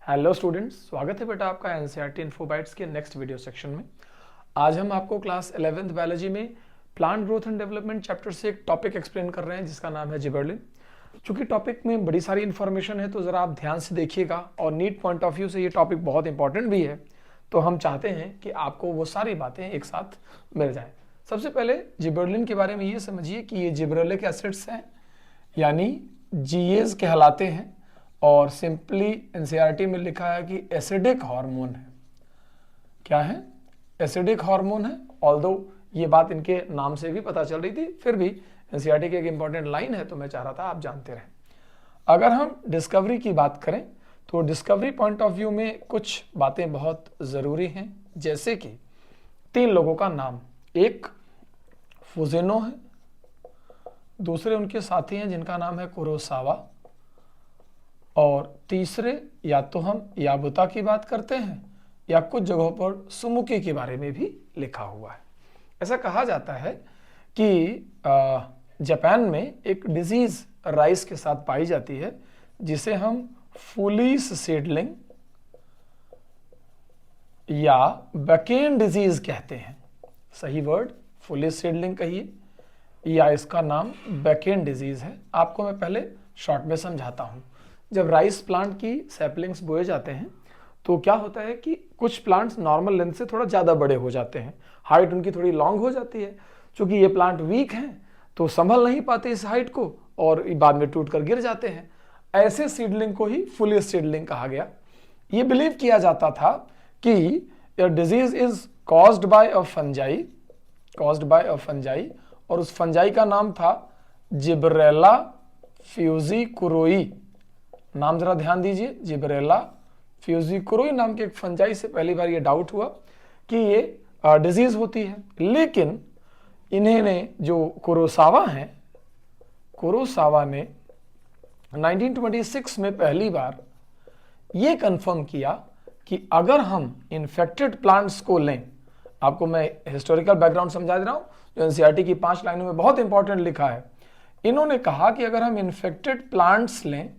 Hello students, स्वागत है बेटा आपका एनसीईआरटी इन्फोबाइट्स के नेक्स्ट वीडियो सेक्शन में। आज हम आपको क्लास 11th बायोलॉजी में plant growth and development chapter से एक टॉपिक एक्सप्लेन कर रहे हैं जिसका नाम है जिबरेलिन। चूंकि टॉपिक में बड़ी सारी इन्फॉर्मेशन है तो ज़रा आप ध्यान से देखिएगा और नीट पॉइंट ऑफ व्यू से ये टॉपिक बहुत इंपॉर्टेंट भी है, तो हम चाहते हैं कि आपको वो सारी बातें एक साथ मिल जाएँ। सबसे पहले जिबरेलिन के बारे में ये समझिए कि ये जिबरेलिक एसिड्स हैं, यानी जीएज कहलाते हैं, और सिंपली एनसीईआरटी में लिखा है कि एसिडिक हार्मोन है। क्या है? एसिडिक हार्मोन है। ऑल्दो ये बात इनके नाम से भी पता चल रही थी, फिर भी एनसीईआरटी की एक इंपॉर्टेंट लाइन है तो मैं चाह रहा था आप जानते रहें। अगर हम डिस्कवरी की बात करें तो डिस्कवरी पॉइंट ऑफ व्यू में कुछ बातें बहुत ज़रूरी हैं, जैसे कि 3 लोगों का नाम। एक फुजिनो है, दूसरे उनके साथी हैं जिनका नाम है कुरोसावा, और तीसरे या तो हम याबुता की बात करते हैं या कुछ जगहों पर सुमुकी के बारे में भी लिखा हुआ है। ऐसा कहा जाता है कि जापान में एक डिजीज राइस के साथ पाई जाती है जिसे हम फुलीस सीडलिंग या बकेन डिजीज कहते हैं। सही वर्ड फुलीस सीडलिंग कहिए या इसका नाम बकेन डिजीज है। आपको मैं पहले शॉर्ट में समझाता हूँ। जब राइस प्लांट की सैपलिंग्स बोए जाते हैं तो क्या होता है कि कुछ प्लांट्स नॉर्मल लेंथ से थोड़ा ज़्यादा बड़े हो जाते हैं, हाइट उनकी थोड़ी लॉन्ग हो जाती है। चूँकि ये प्लांट वीक हैं तो संभल नहीं पाते इस हाइट को और बाद में टूट कर गिर जाते हैं। ऐसे सीडलिंग को ही फुली सीडलिंग कहा गया। ये बिलीव किया जाता था कि disease is caused bye a fungi, और उस फंजाई का नाम था जिब्रेला फ्यूजिकुरोई। नाम जरा ध्यान दीजिए, जिब्रेला फ्यूजिकुरोई नाम के एक फंजाई से पहली बार ये डाउट हुआ कि ये डिजीज होती है। लेकिन इन्हें जो कुरोसावा ने 1926 में पहली बार ये कंफर्म किया कि अगर हम इन्फेक्टेड प्लांट्स को लें, आपको मैं हिस्टोरिकल बैकग्राउंड समझा दे रहा हूं जो एनसीईआरटी की 5 लाइनों में बहुत इंपॉर्टेंट लिखा है। इन्होंने कहा कि अगर हम इन्फेक्टेड प्लांट्स लें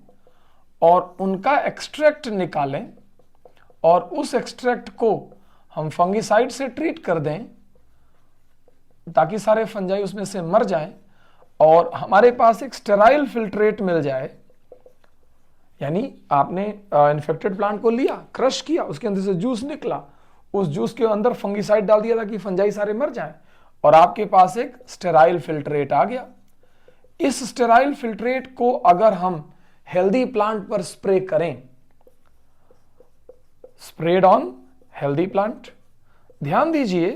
और उनका एक्सट्रैक्ट निकालें और उस एक्सट्रैक्ट को हम फंगिसाइड से ट्रीट कर दें ताकि सारे फंजाई उसमें से मर जाएं और हमारे पास एक स्टेराइल फिल्ट्रेट मिल जाए, यानी आपने इन्फेक्टेड प्लांट को लिया, क्रश किया, उसके अंदर से जूस निकला, उस जूस के अंदर फंगिसाइड डाल दिया ताकि फंजाई सारे मर जाएं और आपके पास एक स्टेराइल फिल्ट्रेट आ गया। इस स्टेराइल फिल्ट्रेट को अगर हम हेल्दी प्लांट पर स्प्रे करें, स्प्रेड ऑन हेल्दी प्लांट। ध्यान दीजिए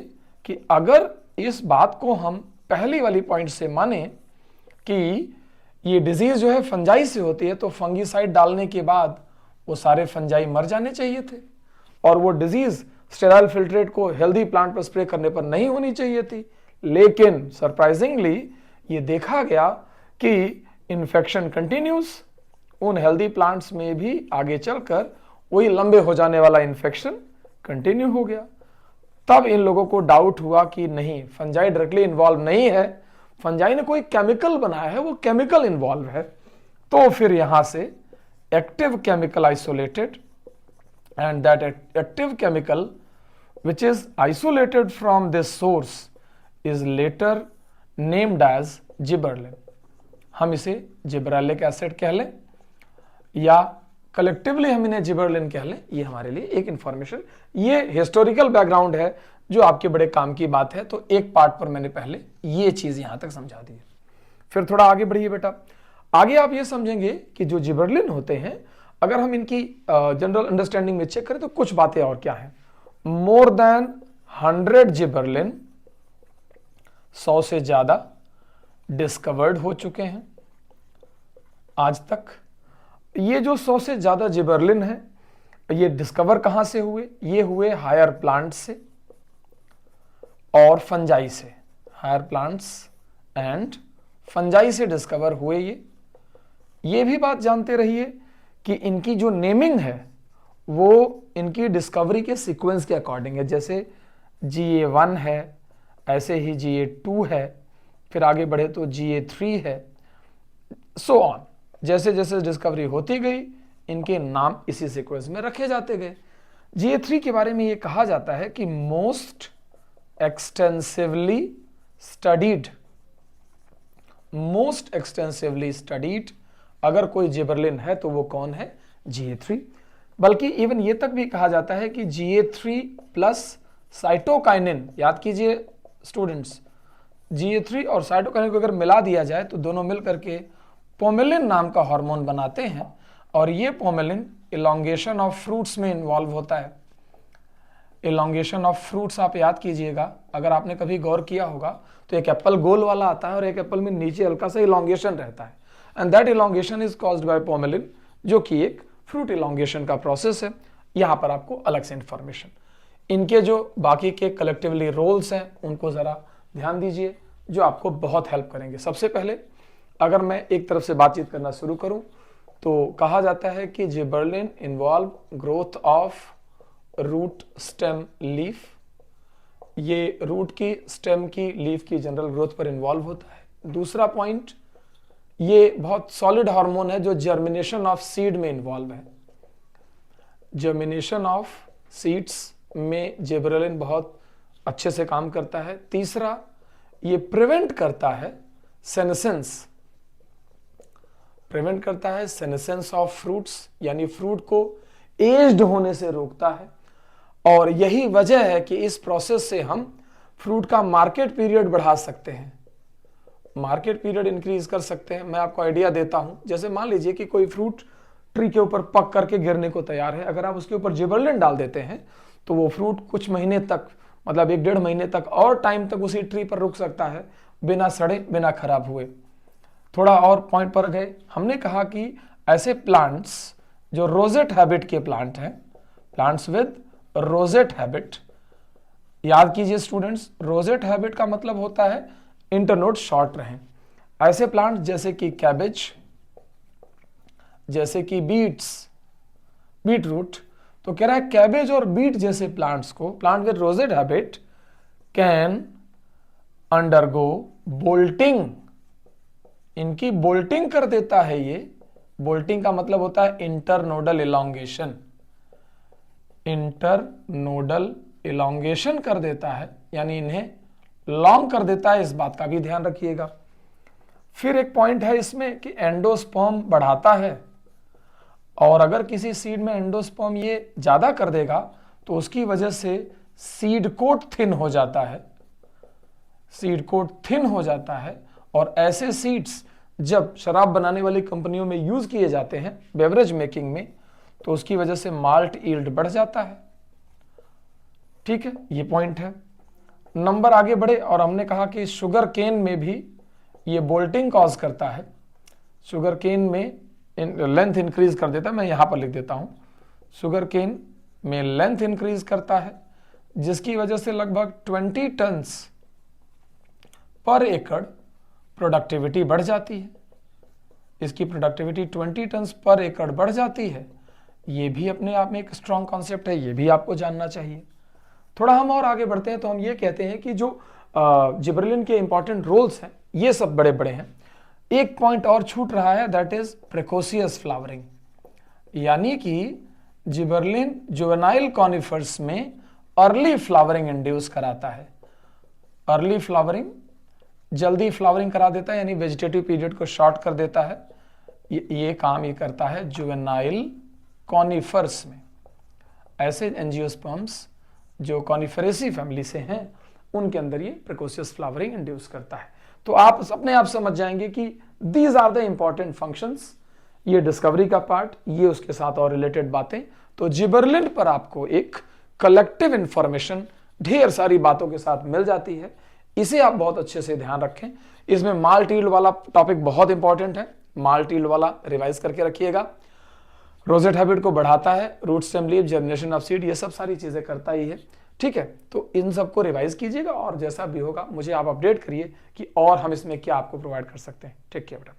कि अगर इस बात को हम पहली वाली पॉइंट से माने कि ये डिजीज जो है फंजाई से होती है, तो फंगिसाइड डालने के बाद वो सारे फंजाई मर जाने चाहिए थे और वो डिजीज स्टेराइल फिल्ट्रेट को हेल्दी प्लांट पर स्प्रे करने पर नहीं होनी चाहिए थी। लेकिन सरप्राइजिंगली ये देखा गया कि इन्फेक्शन कंटिन्यूज, उन हेल्दी प्लांट्स में भी आगे चलकर वही लंबे हो जाने वाला इन्फेक्शन कंटिन्यू हो गया। तब इन लोगों को डाउट हुआ कि नहीं, फंजाई डायरेक्टली इन्वॉल्व नहीं है, फंजाई ने कोई केमिकल बनाया है, वो केमिकल इन्वॉल्व है। तो फिर यहां से active chemical isolated, and that active chemical which is isolated from this source is later named as gibberellin। हम इसे जिब्रेलिक एसिड कह लें या कलेक्टिवली हम इन्हें जिबरेलिन कह लें, ये हमारे लिए एक इंफॉर्मेशन, ये हिस्टोरिकल बैकग्राउंड है जो आपके बड़े काम की बात है। तो एक पार्ट पर मैंने पहले ये चीज यहां तक समझा दी। फिर थोड़ा आगे बढ़िए बेटा। आगे आप ये समझेंगे कि जो जिबरेलिन होते हैं, अगर हम इनकी जनरल अंडरस्टैंडिंग में चेक करें तो कुछ बातें और क्या है। मोर देन 100 जिबरेलिन, 100 से ज्यादा डिस्कवर्ड हो चुके हैं आज तक। ये जो 100 से ज्यादा जिबरेलिन है, ये डिस्कवर कहां से हुए? ये हुए हायर प्लांट से और फंजाई से। हायर प्लांट्स एंड फंजाई से डिस्कवर हुए ये भी बात जानते रहिए कि इनकी जो नेमिंग है वो इनकी डिस्कवरी के सीक्वेंस के अकॉर्डिंग है। जैसे GA1 है, ऐसे ही GA2 है, फिर आगे बढ़े तो GA3 है, सो ऑन। जैसे जैसे डिस्कवरी होती गई इनके नाम इसी सीक्वेंस में रखे जाते गए। GA3 के बारे में ये कहा जाता है कि मोस्ट एक्सटेंसिवली स्टडीड अगर कोई जिबरलिन है तो वो कौन है? GA3। बल्कि इवन ये तक भी कहा जाता है कि GA3 प्लस साइटोकाइनिन, याद कीजिए स्टूडेंट्स, GA3 और साइटोकाइनिन को अगर मिला दिया जाए तो दोनों मिल करके पोमेलिन नाम का हार्मोन बनाते हैं, और ये पोमेलिन इलॉन्गेशन ऑफ फ्रूट्स में इन्वॉल्व होता है। इलॉन्गेशन ऑफ फ्रूट्स आप याद कीजिएगा, अगर आपने कभी गौर किया होगा तो एक एप्पल गोल वाला आता है और एक एप्पल में नीचे हल्का सा इलॉन्गेशन रहता है, and that elongation is caused by pomelin, जो कि एक फ्रूट इलॉन्गेशन का प्रोसेस है। यहां पर आपको अलग से इंफॉर्मेशन, इनके जो बाकी के कलेक्टिवली रोल्स हैं उनको जरा ध्यान दीजिए, जो आपको बहुत हेल्प करेंगे। सबसे पहले अगर मैं एक तरफ से बातचीत करना शुरू करूं तो कहा जाता है कि gibberellin involve growth of root stem leaf, ये रूट की, स्टेम की, लीफ की जनरल ग्रोथ पर इन्वॉल्व होता है। दूसरा पॉइंट, ये बहुत सॉलिड हार्मोन है जो जर्मिनेशन ऑफ सीड में इन्वॉल्व है। जर्मिनेशन ऑफ सीड्स में जिबरलिन बहुत अच्छे से काम करता है। तीसरा, ये प्रिवेंट करता है सेनेसेंस, ऑफ फ्रूट्स, यानी फ्रूट को एज्ड होने से रोकता है, और यही वजह है कि इस प्रोसेस से हम फ्रूट का मार्केट पीरियड बढ़ा सकते हैं, मार्केट पीरियड इंक्रीज कर सकते हैं। मैं आपको आइडिया देता हूं, जैसे मान लीजिए कि कोई फ्रूट ट्री के ऊपर पक करके गिरने को तैयार है, अगर आप उसके ऊपर जिबरलिन डाल देते हैं तो वो फ्रूट कुछ महीने तक, मतलब 1-1.5 महीने तक और टाइम तक उसी ट्री पर रुक सकता है, बिना सड़े, बिना खराब हुए। थोड़ा और पॉइंट पर गए, हमने कहा कि ऐसे प्लांट्स जो रोजेट हैबिट के प्लांट हैं, प्लांट्स विद रोजेट हैबिट, याद कीजिए स्टूडेंट्स, रोजेट हैबिट का मतलब होता है इंटरनोड शॉर्ट रहें। ऐसे प्लांट जैसे कि कैबेज, जैसे कि बीट रूट, तो कह रहा है कैबेज और बीट जैसे प्लांट्स को, plant with rosette habit can undergo bolting, इनकी बोल्टिंग कर देता है ये। बोल्टिंग का मतलब होता है इंटरनोडल इलॉन्गेशन, इंटरनोडल इलॉन्गेशन कर देता है, यानी इन्हें लॉन्ग कर देता है, इस बात का भी ध्यान रखिएगा। फिर एक पॉइंट है इसमें कि एंडोस्पर्म बढ़ाता है, और अगर किसी सीड में एंडोस्पर्म ये ज्यादा कर देगा तो उसकी वजह से सीड कोट थिन हो जाता है, सीड कोट थिन हो जाता है, और ऐसे सीड्स जब शराब बनाने वाली कंपनियों में यूज किए जाते हैं बेवरेज मेकिंग में, तो उसकी वजह से माल्ट यील्ड बढ़ जाता है। ठीक है, ये पॉइंट है। नंबर आगे बढ़े और हमने कहा कि शुगर केन में भी ये बोल्टिंग कॉज करता है, शुगर केन में लेंथ इंक्रीज कर देता है, मैं यहां पर लिख देता हूं, शुगर केन में लेंथ इंक्रीज करता है, जिसकी वजह से लगभग 20 टन्स पर एकड़ प्रोडक्टिविटी बढ़ जाती है। इसकी प्रोडक्टिविटी 20 टन्स पर एकड़ बढ़ जाती है। ये भी अपने आप में एक स्ट्रॉन्ग कॉन्सेप्ट है, ये भी आपको जानना चाहिए। थोड़ा हम और आगे बढ़ते हैं तो हम ये कहते हैं कि जो जिबरलिन के इंपॉर्टेंट रोल्स हैं ये सब बड़े बड़े हैं। एक पॉइंट और छूट रहा है, दैट इज प्रिकोशियस फ्लावरिंग, यानी कि जिबरलिन जुवेनाइल कॉनिफर्स में अर्ली फ्लावरिंग इंड्यूस कराता है। अर्ली फ्लावरिंग, जल्दी फ्लावरिंग करा देता है, यानी वेजिटेटिव पीरियड को शॉर्ट कर देता है। ये काम ये करता है जुवेनाइल कॉनिफर्स में। ऐसे एंजियोस्पर्म्स जो कॉनिफरेसी फैमिली से हैं उनके अंदर ये प्रिकोशियस फ्लावरिंग इंड्यूस करता है। तो आप अपने आप समझ जाएंगे कि these are the important functions. ये डिस्कवरी का पार्ट, ये उसके साथ और रिलेटेड बातें। तो जिबरलिन पर आपको एक कलेक्टिव इंफॉर्मेशन ढेर सारी बातों के साथ मिल जाती है, इसे आप बहुत अच्छे से ध्यान रखें। इसमें माल्ट यील्ड वाला टॉपिक बहुत इंपॉर्टेंट है, माल्ट यील्ड वाला रिवाइज करके रखिएगा। रोजेट हैबिट को बढ़ाता है, root stem leaf, germination of seed, ये सब सारी चीजें करता ही है। ठीक है, तो इन सबको रिवाइज कीजिएगा और जैसा भी होगा मुझे आप अपडेट करिए कि और हम इसमें क्या आपको प्रोवाइड कर सकते हैं। ठीक है बेटा।